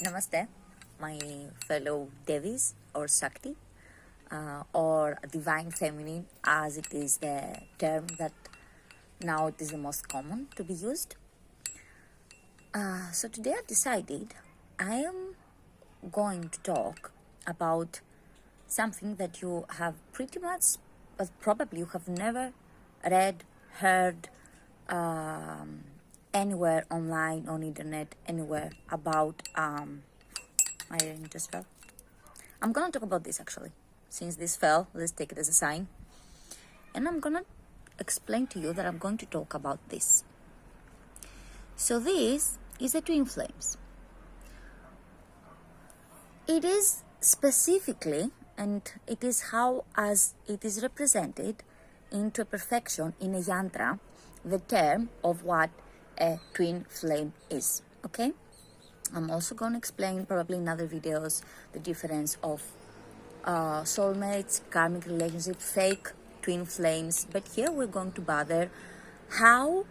Namaste, my fellow Devis or Shakti, or Divine Feminine, as it is the term that now it is the most common to be used. So today I've decided I am going to talk about something that you have pretty much, but probably you have never read, heard, anywhere online, on internet, anywhere about, my ring just fell. I'm gonna talk about this actually. Since this fell, let's take it as a sign. And I'm gonna explain to you that I'm going to talk about this. So this is the twin flames. It is specifically, and it is how as it is represented into perfection in a yantra, the term of what a twin flame is, okay? I'm also going to explain probably in other videos the difference of soulmates, karmic relationship, fake twin flames, but here we're going to bother how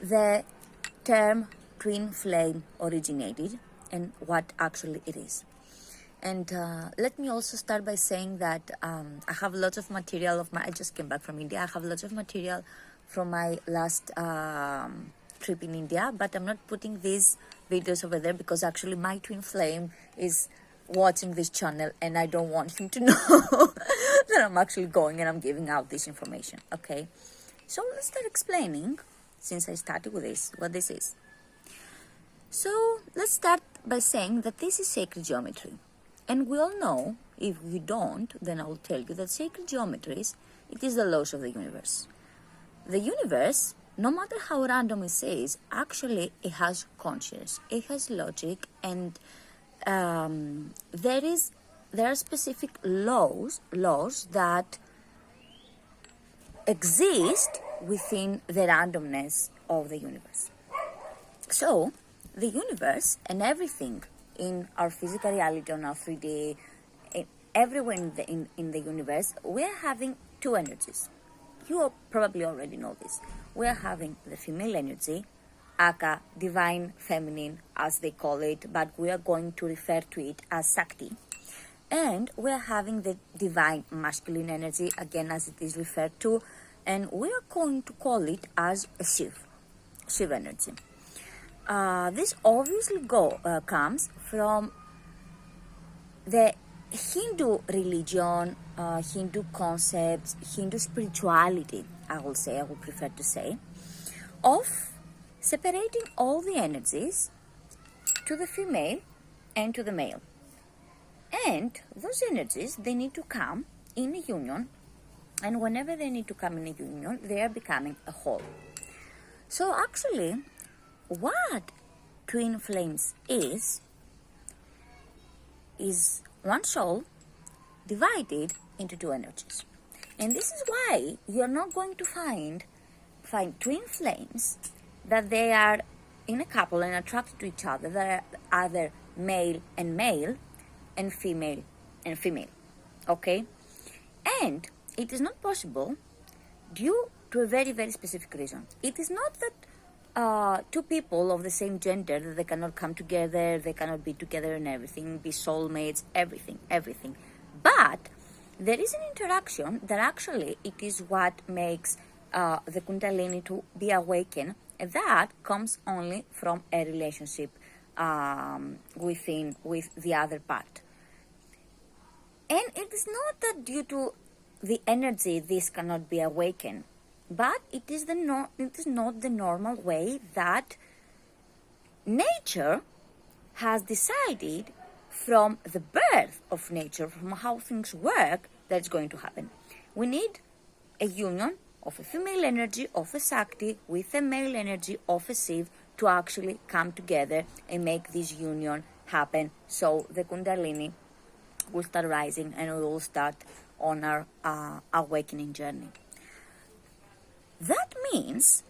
the term twin flame originated and what actually it is. And let me also start by saying that I have lots of material I just came back from India. I have lots of material from my last trip in India, but I'm not putting these videos over there because actually my twin flame is watching this channel and I don't want him to know that I'm actually going and I'm giving out this information, okay? So let's start explaining, since I started with this, what this is. So let's start by saying that this is sacred geometry. And we all know, if you don't, then I will tell you that sacred geometries, it is the laws of the universe. The universe, no matter how random it is, actually it has conscience, it has logic, and there are specific laws that exist within the randomness of the universe. So the universe and everything in our physical reality, on our 3D, everywhere in the universe, we're having two energies. You probably already know this. We're having the female energy, aka divine feminine as they call it, but we are going to refer to it as Shakti. And we're having the divine masculine energy, again as it is referred to, and we're going to call it as a Shiv energy. This obviously comes from the Hindu religion, Hindu concepts, Hindu spirituality, I would prefer to say, of separating all the energies to the female and to the male. And those energies, they need to come in a union, and whenever they need to come in a union, they are becoming a whole. So actually, what twin flames is one soul divided into two energies. And this is why you're not going to find twin flames that they are in a couple and attracted to each other, that are either male and female, okay? And it is not possible due to a very, very specific reason. It is not that two people of the same gender, that they cannot come together, they cannot be together and everything, be soulmates, everything. But there is an interaction that actually it is what makes the Kundalini to be awakened. That comes only from a relationship with the other part. And it is not that due to the energy this cannot be awakened, but it is not the normal way that nature has decided from the birth of nature, from how things work, that's going to happen. We need a union of a female energy of a Shakti with a male energy of a Shiv to actually come together and make this union happen. So the Kundalini will start rising and we will start on our awakening journey. That means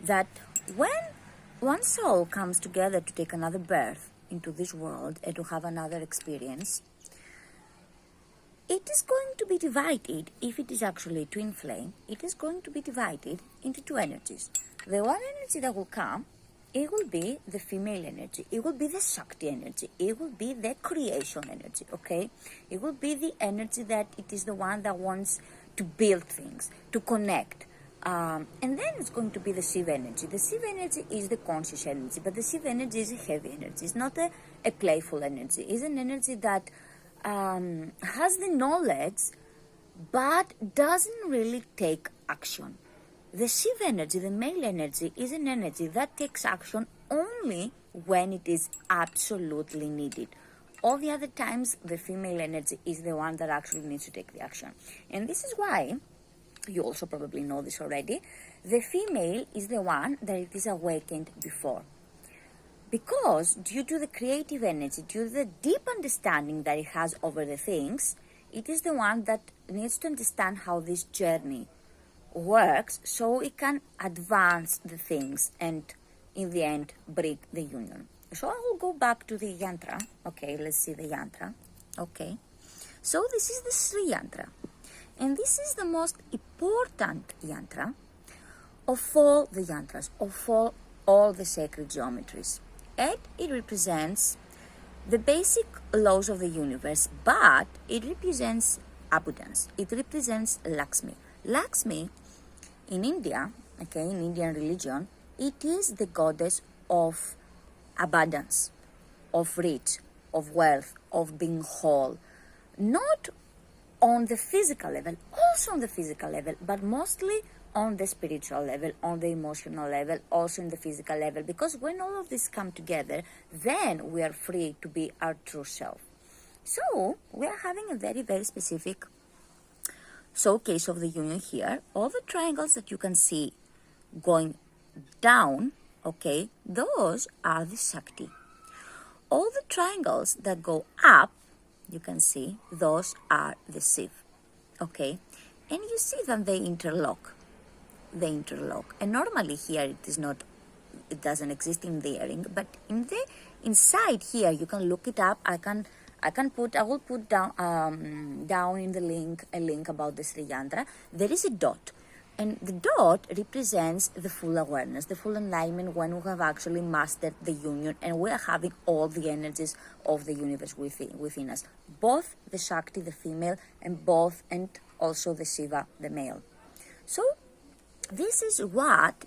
that when one soul comes together to take another birth into this world and to have another experience, it is going to be divided, if it is actually a twin flame, it is going to be divided into two energies. The one energy that will come it will be the female energy. It will be the Shakti energy. It will be the creation energy, okay? It will be the energy that it is the one that wants to build things, to connect. And then it's going to be the Shiva energy. The Shiva energy is the conscious energy, but the Shiva energy is a heavy energy. It's not a playful energy. It's an energy that has the knowledge, but doesn't really take action. The Shiva energy, the male energy, is an energy that takes action only when it is absolutely needed. All the other times, the female energy is the one that actually needs to take the action. And this is why, you also probably know this already, the female is the one that it is awakened before. Because due to the creative energy, due to the deep understanding that it has over the things, it is the one that needs to understand how this journey works so it can advance the things and in the end break the union. So I will go back to the yantra. Okay, let's see the yantra. Okay, so this is the Sri yantra, and this is the most important yantra of all the yantras, of all the sacred geometries. And it represents the basic laws of the universe, but it represents abundance. It represents Lakshmi. Lakshmi in India, okay, in Indian religion, it is the goddess of abundance, of rich, of wealth, of being whole. Not on the physical level, also on the physical level, but mostly on the spiritual level, on the emotional level, also in the physical level. Because when all of this come together, then we are free to be our true self. So we are having a very, very specific showcase of the union here. All the triangles that you can see going down, okay, those are the Shakti. All the triangles that go up, you can see, those are the Shiv, okay? And you see that they interlock. They interlock. And normally here it doesn't exist in the earring, but inside here you can look it up. I will put down down in the link a link about the Sri Yantra. There is a dot, and the dot represents the full awareness, the full enlightenment when we have actually mastered the union and we are having all the energies of the universe within us, both the Shakti, the female, and also the Shiva, the male. So this is what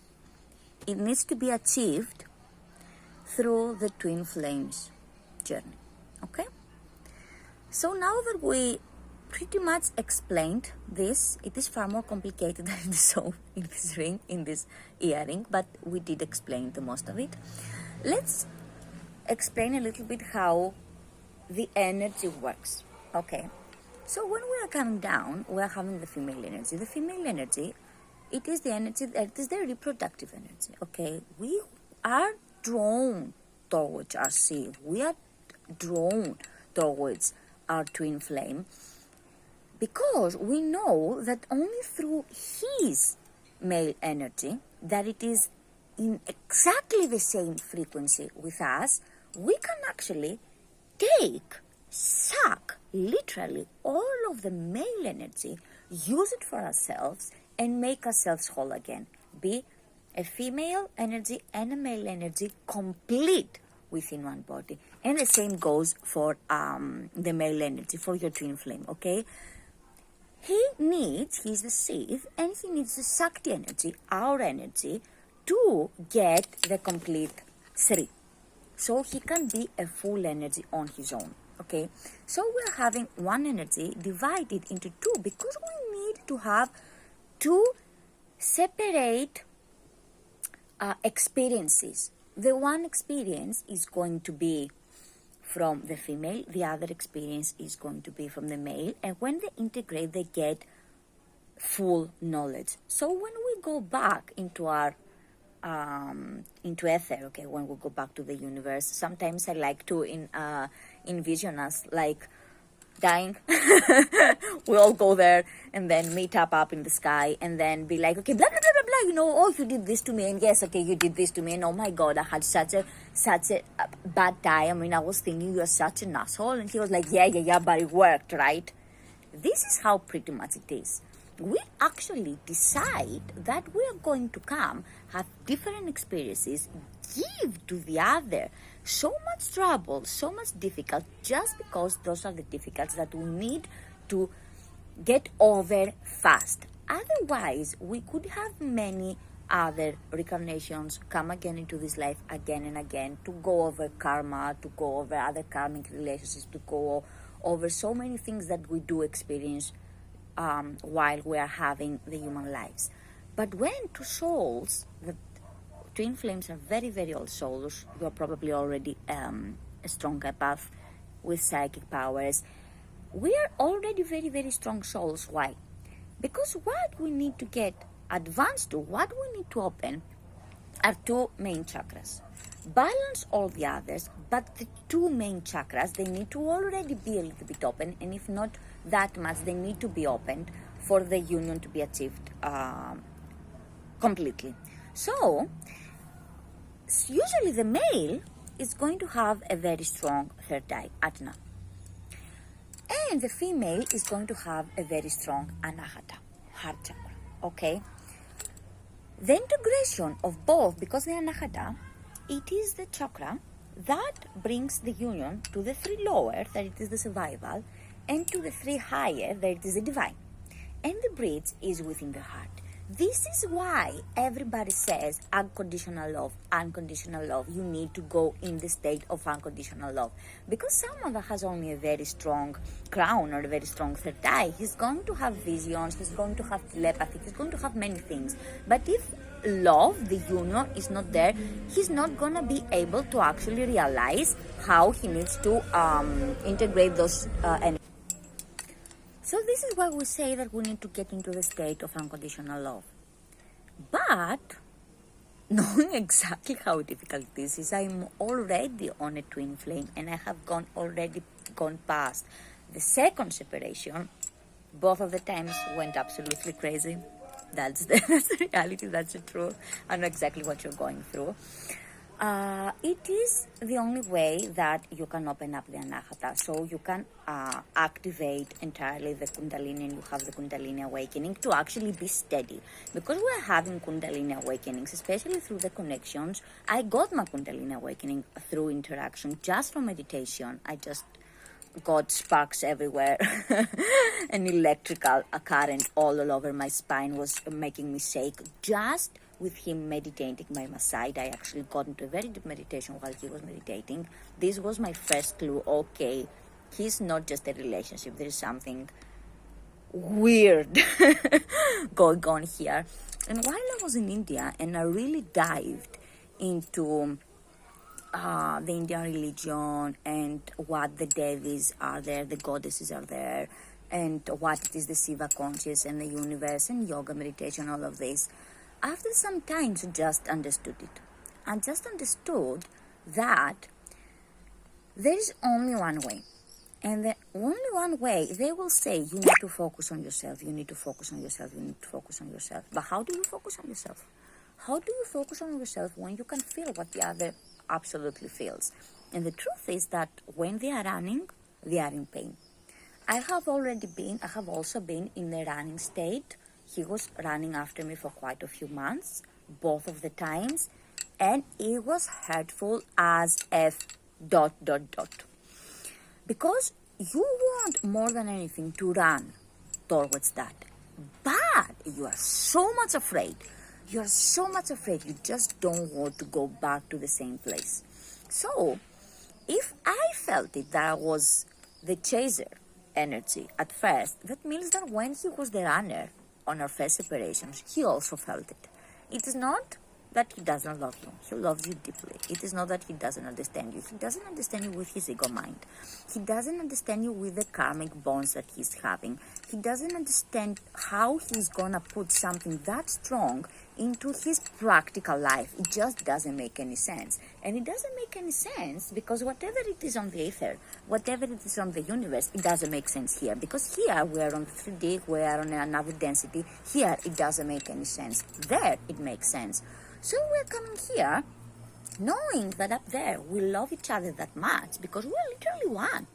it needs to be achieved through the twin flames journey, okay? So now that we pretty much explained this, it is far more complicated than it is in this ring, in this earring, but we did explain the most of it. Let's explain a little bit how the energy works, okay? So when we are coming down, we are having the female energy. The female energy, it is the energy, it is the reproductive energy, okay? We are drawn towards our Shiv. We are drawn towards our twin flame because we know that only through his male energy, that it is in exactly the same frequency with us, we can actually suck literally all of the male energy, use it for ourselves, and make ourselves whole again. Be a female energy and a male energy complete within one body. And the same goes for the male energy, for your twin flame, okay? He's the Shiv, and he needs the Shakti energy, our energy, to get the complete Sri. So he can be a full energy on his own, okay? So we're having one energy divided into two because we need to have two separate experiences. The one experience is going to be from the female, the other experience is going to be from the male, and when they integrate, they get full knowledge. So when we go back into our into ether, okay, when we go back to the universe, sometimes I like to envision us like dying. We all go there and then meet up in the sky and then be like, okay, blah blah blah blah blah, you know, oh, you did this to me, and yes, okay, you did this to me, and oh my god, I had such a bad time. I mean, I was thinking you're such an asshole, and he was like, yeah, but it worked, right? This is how pretty much it is. we actually decide that we are going to come, have different experiences, give to the other so much trouble, so much difficult, just because those are the difficulties that we need to get over fast. Otherwise, we could have many other reincarnations, come again into this life again and again, to go over karma, to go over other karmic relationships, to go over so many things that we do experience while we are having the human lives. But when two souls, the twin flames are very, very old souls, you are probably already a strong empath with psychic powers. We are already very, very strong souls. Why? Because what we need to get advanced to, what we need to open, are two main chakras. Balance all the others, but the two main chakras, they need to already be a little bit open, and if not that much, they need to be opened for the union to be achieved completely. So, usually the male is going to have a very strong third eye, Ajna. And the female is going to have a very strong Anahata, heart chakra, okay? The integration of both, because the Anahata, it is the chakra that brings the union to the three lower, that it is the survival, and to the three higher, that it is the divine. And the bridge is within the heart. This is why everybody says unconditional love, unconditional love. You need to go in the state of unconditional love. Because someone that has only a very strong crown or a very strong third eye, he's going to have visions, he's going to have telepathy, he's going to have many things. But if love, the union, is not there, he's not going to be able to actually realize how he needs to integrate those energies. So this is why we say that we need to get into the state of unconditional love. But, knowing exactly how difficult this is, I'm already on a twin flame and I have already gone past the second separation. Both of the times went absolutely crazy. That's the reality, that's the truth. I know exactly what you're going through. It is the only way that you can open up the Anahata, so you can activate entirely the Kundalini, and you have the Kundalini awakening to actually be steady. Because we're having Kundalini awakenings, especially through the connections. I got my Kundalini awakening through interaction, just from meditation. I just got sparks everywhere. An electrical current all over my spine was making me shake. Just with him meditating by my side, I actually got into a very deep meditation while he was meditating. This was my first clue. Okay, he's not just a relationship. There is something weird going on here. And while I was in India and I really dived into the Indian religion and what the Devis are there, the goddesses are there, and what it is the Shiva conscious and the universe and yoga, meditation, all of this. After some time, I just understood it. I just understood that there is only one way. And the only one way, they will say, you need to focus on yourself, you need to focus on yourself, you need to focus on yourself. But how do you focus on yourself? How do you focus on yourself when you can feel what the other absolutely feels? And the truth is that when they are running, they are in pain. I have also been in the running state. He was running after me for quite a few months, both of the times, and it was hurtful as F ... Because you want more than anything to run towards that. But you are so much afraid. You are so much afraid. You just don't want to go back to the same place. So, if I felt it that I was the chaser energy at first, that means that when he was the runner on our first separations, he also felt it. It is not that he doesn't love you. He loves you deeply. It is not that he doesn't understand you. He doesn't understand you with his ego mind. He doesn't understand you with the karmic bonds that he's having. He doesn't understand how he's gonna put something that strong into his practical life. It just doesn't make any sense. And it doesn't make any sense because whatever it is on the ether, whatever it is on the universe, it doesn't make sense here. Because here we are on 3D, we are on another density. Here it doesn't make any sense. There it makes sense. So we're coming here knowing that up there we love each other that much because we're literally one.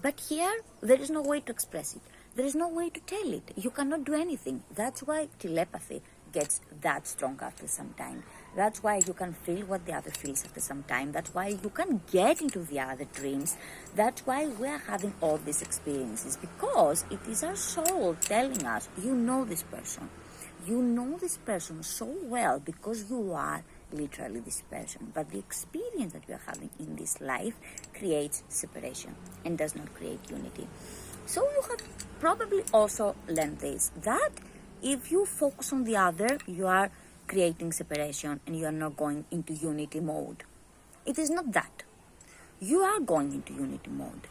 But here there is no way to express it. There is no way to tell it. You cannot do anything. That's why telepathy gets that strong after some time. That's why you can feel what the other feels after some time. That's why you can get into the other dreams. That's why we are having all these experiences, because it is our soul telling us, you know this person. You know this person so well because you are literally this person. But the experience that you are having in this life creates separation and does not create unity. So you have probably also learned this, that if you focus on the other, you are creating separation and you are not going into unity mode. It is not that. You are going into unity mode.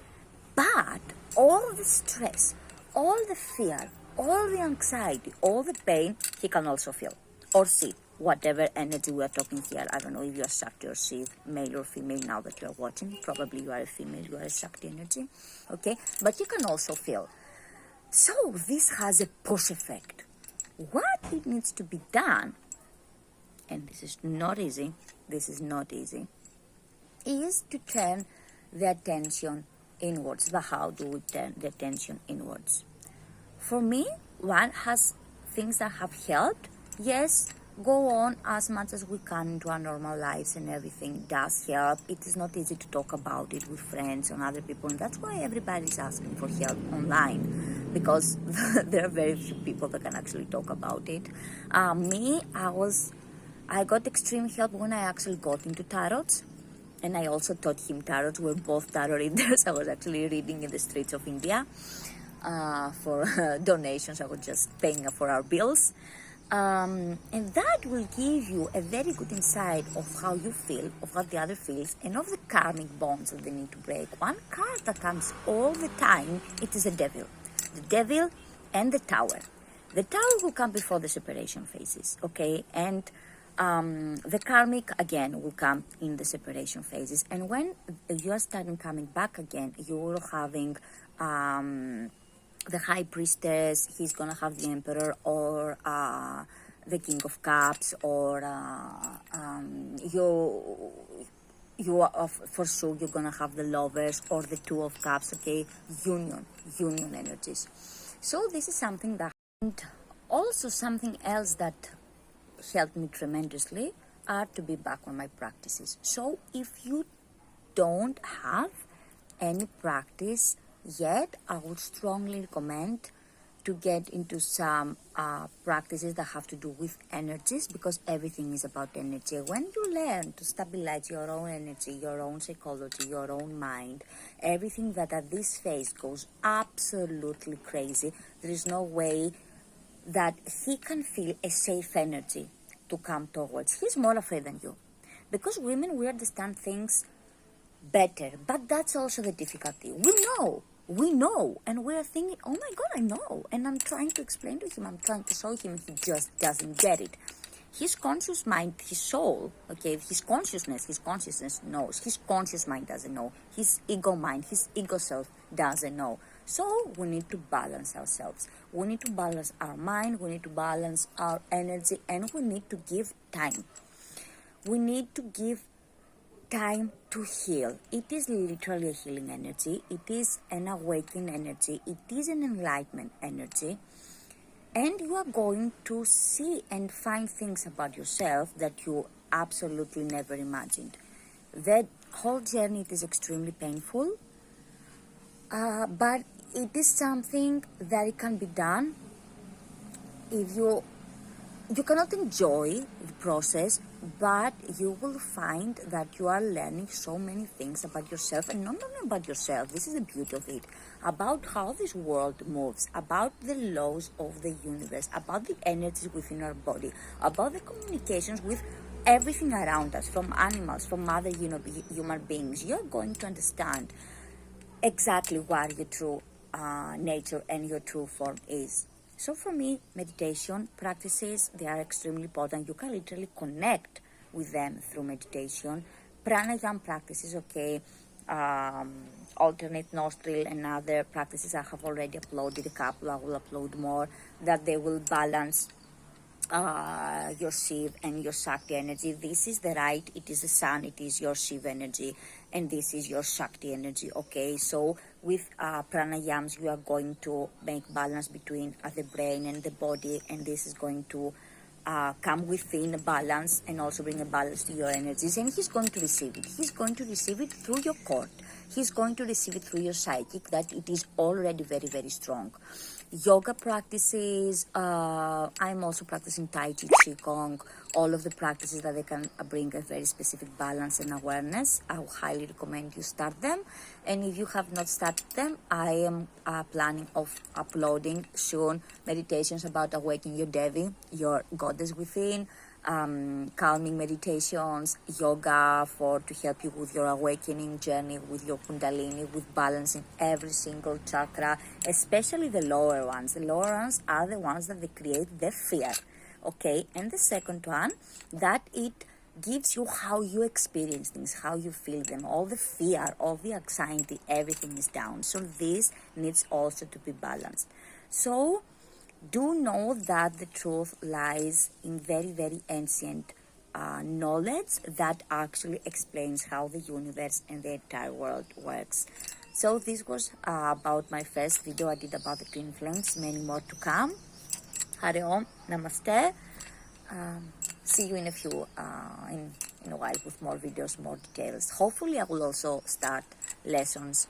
But all the stress, all the fear, all the anxiety, all the pain, he can also feel or see. Whatever energy we are talking here, I don't know if you are Shakti or Shiv, male or female, now that you are watching. Probably you are a female, you are a Shakti energy. Okay? But you can also feel. So this has a push effect. What it needs to be done, and this is not easy, is to turn the attention inwards. But how do we turn the attention inwards? For me, one has things that have helped. Yes, go on as much as we can into our normal lives, and everything does help. It is not easy to talk about it with friends and other people, and that's why everybody is asking for help online, because there are very few people that can actually talk about it. I got extreme help when I actually got into tarots, and I also taught him tarot. We're both tarot readers. I was actually reading in the streets of India for donations. I was just paying for our bills. And that will give you a very good insight of how you feel, of how the other feels, and of the karmic bonds that they need to break. One card that comes all the time, it is the devil. The devil and the tower. The tower will come before the separation phases, okay? And the karmic, again, will come in the separation phases. And when you are starting coming back again, you're having the high priestess, he's gonna have the emperor, or the king of cups, or you are for sure you're gonna have the lovers or the two of cups, okay? Union energies. So this is something that, and also something else that helped me tremendously are to be back on my practices. So if you don't have any practice yet, I would strongly recommend to get into some practices that have to do with energies, because everything is about energy. When you learn to stabilize your own energy, your own psychology, your own mind, everything that at this phase goes absolutely crazy, there is no way that he can feel a safe energy to come towards. He's more afraid than you. Because women, we understand things better, but that's also the difficulty. We know, and we're thinking, oh my God, I know. And I'm trying to explain to him, I'm trying to show him, he just doesn't get it. His conscious mind, his soul, okay, his consciousness knows. His conscious mind doesn't know. His ego mind, his ego self doesn't know. So we need to balance ourselves. We need to balance our mind, we need to balance our energy, and we need to give time. We need to give time to heal. It is literally a healing energy. It is an awakening energy. It is an enlightenment energy. And you are going to see and find things about yourself that you absolutely never imagined. That whole journey, it is extremely painful. But it is something that it can be done if you cannot enjoy the process, but you will find that you are learning so many things about yourself, and not only about yourself, this is the beauty of it, about how this world moves, about the laws of the universe, about the energies within our body, about the communications with everything around us, from animals, from other human beings. You're going to understand exactly what your true nature and your true form is. So for me, meditation practices, they are extremely important. You can literally connect with them through meditation. Pranayama practices, okay, alternate nostril and other practices, I have already uploaded a couple, I will upload more, that they will balance your Shiv and your Shakti energy. This is the right, it is the sun, it is your Shiv energy. and this is your Shakti energy. Okay, so with pranayams, you are going to make balance between the brain and the body, and this is going to come within a balance and also bring a balance to your energies. And he's going to receive it. He's going to receive it through your court. He's going to receive it through your psychic, that it is already very, very strong. Yoga practices, I'm also practicing Tai Chi, Qigong, all of the practices that they can bring a very specific balance and awareness. I highly recommend you start them. And if you have not started them, I am planning of uploading soon meditations about awakening your Devi, your goddess within, calming meditations, yoga to help you with your awakening journey, with your Kundalini, with balancing every single chakra, especially the lower ones. The lower ones are the ones that they create the fear, okay? And the second one, that it gives you how you experience things, how you feel them, all the fear, all the anxiety, everything is down. So this needs also to be balanced. So do know that the truth lies in very, very ancient knowledge that actually explains how the universe and the entire world works. So this was about my first video I did about the twin flames. Many more to come. Hare Om, Namaste. See you in a few, in a while with more videos, more details. Hopefully I will also start lessons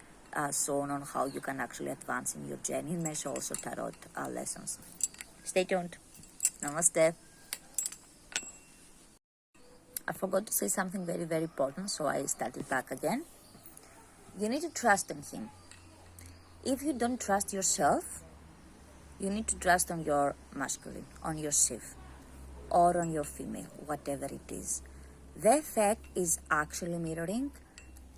soon on how you can actually advance in your journey, and measure also tarot lessons. Stay tuned. Namaste. I forgot to say something very, very important, so I started back again. You need to trust in him. If you don't trust yourself, you need to trust on your masculine, on your Shiv, or on your female, whatever it is. The effect is actually mirroring,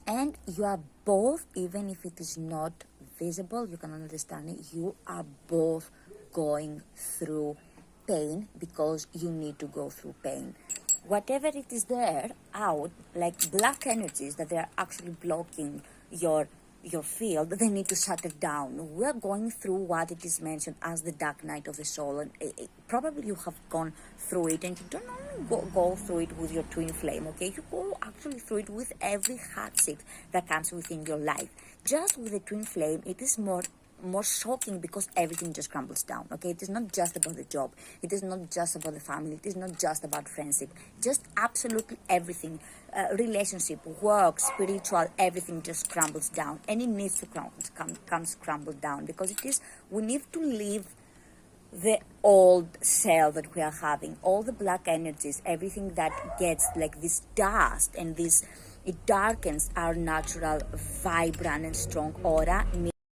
and you are both, even if it is not visible, you can understand it, you are both going through pain because you need to go through pain. Whatever it is there out, like black energies that they are actually blocking your field, they need to shut it down. We are going through what it is mentioned as the dark night of the soul, and probably you have gone through it, and you don't only go through it with your twin flame, okay? You go actually through it with every hardship that comes within your life. Just with the twin flame, it is more shocking because everything just crumbles down, okay? It is not just about the job, it is not just about the family, it is not just about friendship, just absolutely everything, relationship, work, spiritual, everything just crumbles down, and it needs to crumble down, because we need to leave the old cell that we are having, all the black energies, everything that gets like this dust and this, it darkens our natural, vibrant and strong aura.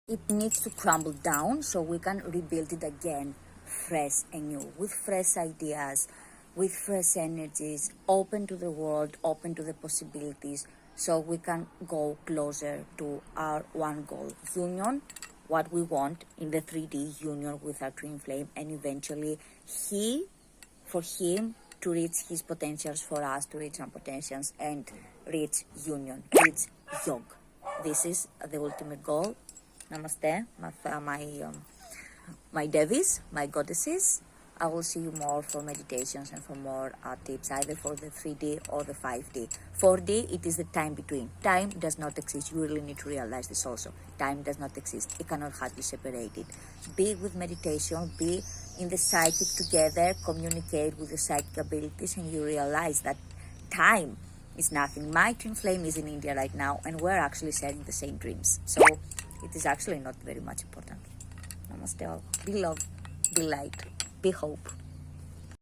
It needs to crumble down so we can rebuild it again, fresh and new, with fresh ideas, with fresh energies, open to the world, open to the possibilities, so we can go closer to our one goal, union, what we want in the 3D union with our twin flame, and eventually for him to reach his potentials, for us to reach our potentials and reach union, reach yog. This is the ultimate goal. Namaste, my devis, my goddesses. I will see you more for meditations and for more tips, either for the 3D or the 5D. 4D, it is the time between. Time does not exist. You really need to realize this also. Time does not exist. It cannot have you separated. Be with meditation, be in the psychic together, communicate with the psychic abilities, and you realize that time is nothing. My twin flame is in India right now, and we're actually sharing the same dreams. So it is actually not very much important. Namaste all. Be love, be light, be hope.